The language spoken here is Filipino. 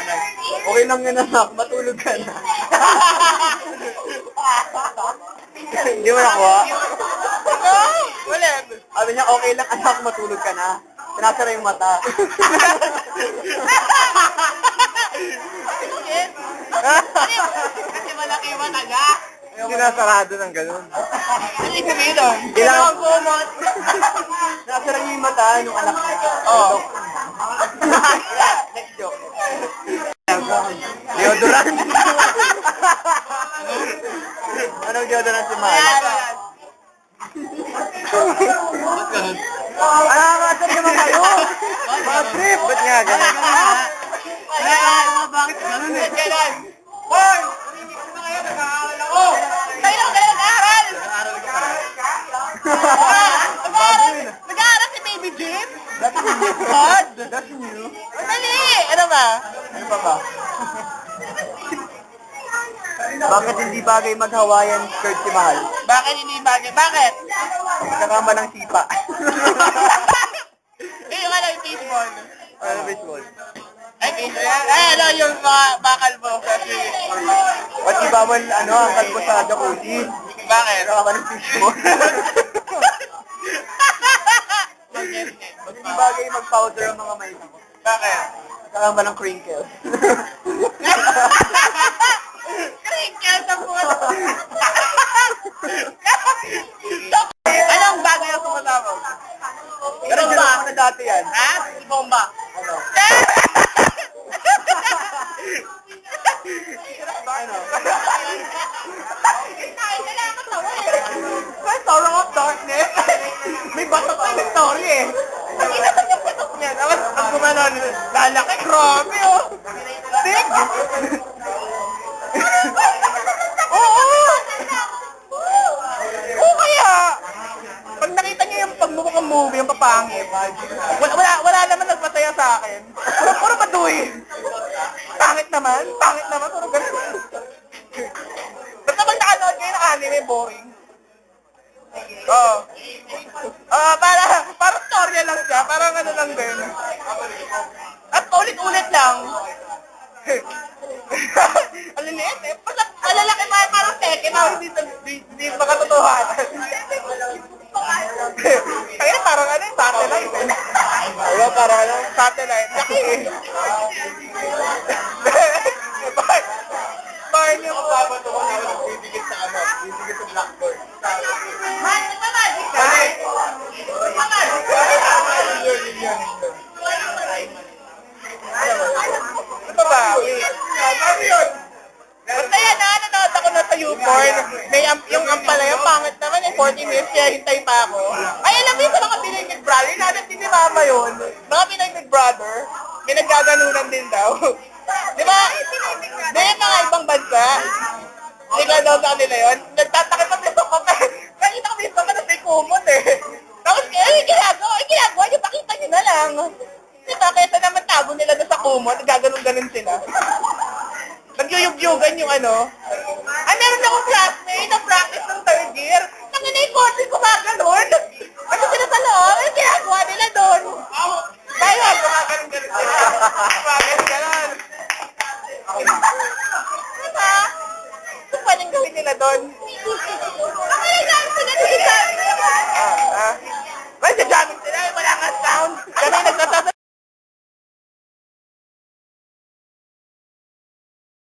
paliwanag. Okay lang yan anak, matulog ka na. Hindi mo nakuha? Wala. Sabi niya, okay lang anak, matulog ka na. Sinasara yung mata. Kasi malaki yung mataga. Sinasarado ng ganun. Ano yung sabihin doon? Ilang kumot. Sinasara niya yung mata nung anak niya. Oo. Next joke. Deodorant. Anong deodorant si Mahal? Nakakasar naman kayo! Mga trip! Ba't nga ganun? Bakit ganun eh? Ganun! Hoy! Namimix na kayo, nag-aaral ako! Tayo lang kayo nag-aaral! Nag-aaral si Baby Jim? That's new. God! That's new. Dali! Ano ba? Ano pa ba? Bakit hindi bagay mag-Hawaiian skirt si Mahal? Bakit hindi bagay? Bakit? Kakamba ng sipa. Yung ano yung baseball? Ano baseball? Ay, baseball? Ay, ano yung mga bakal mo? Kasi... Ba't di bawal ano, ang kalbo sa jacuzzi? Bakit? Kakamba ng fishball. Ba't di bagay mag-powder ang mga may Bakit? kakamba ng crinkles? Crinkles ang puto! Anong bagay ang sumasabog? Pero dyan ako na dati yan. Ha? Bomba. Ano? Ano? May Sorrow of Darkness. May basa pa yung story eh. Nakita niya putok niya. Tapos ang gumanon, lalaki, grabe oh. Big! Oo! Oo kaya! Pag nakita niyo yung pagmumukhang movie, yung papangit, wala naman nagpasaya sa akin. Puro maduy. Pangit naman, puro ganun. Basta pag nakanood kayo ng anime, boring. Oo. Para storya lang siya, parang ano lang din. At ulit-ulit lang. Ang liniit eh. Malalaki pa parang teke na hindi makatotohanan. Kaya parang ano yung satellite eh. Diba parang ano? Satellite. Laki eh. Bakit niyo mababato ko na bibigit sa ano? Bibigit sa blackboard. Magic ka! Ito ba? Ano yun? Basta yan na, nanood ako na sa YouPorn. May yung ampalaya, pangit naman eh, 40 minutes, kaya hintay pa ako. Ay, alam mo yung sa mga Pinoy Big Brother, natin din ni Mama yun. Mga Pinoy Big Brother, may naggaganunan din daw. Di ba? May mga ibang bansa. Sila daw sa kanila yun. Nagtatakit pa sa kapatid. Nakita ko yung kapatid may kumot eh. Tapos, ginagawa nyo, pakita nyo na lang. Diba, kaysa naman tago nila doon sa kumot, gaganon-ganon sila. Nagyuyug-yugan yung ano. Ay, meron akong classmate na practice ng 3rd year. Nangina yung kotse ko gaganon. Ano sila sa loob? Ano ginagawa nila doon? Kaya, gumaganon-ganon sila. Gumaganon-ganon. Diba? Ano paling gawin nila doon?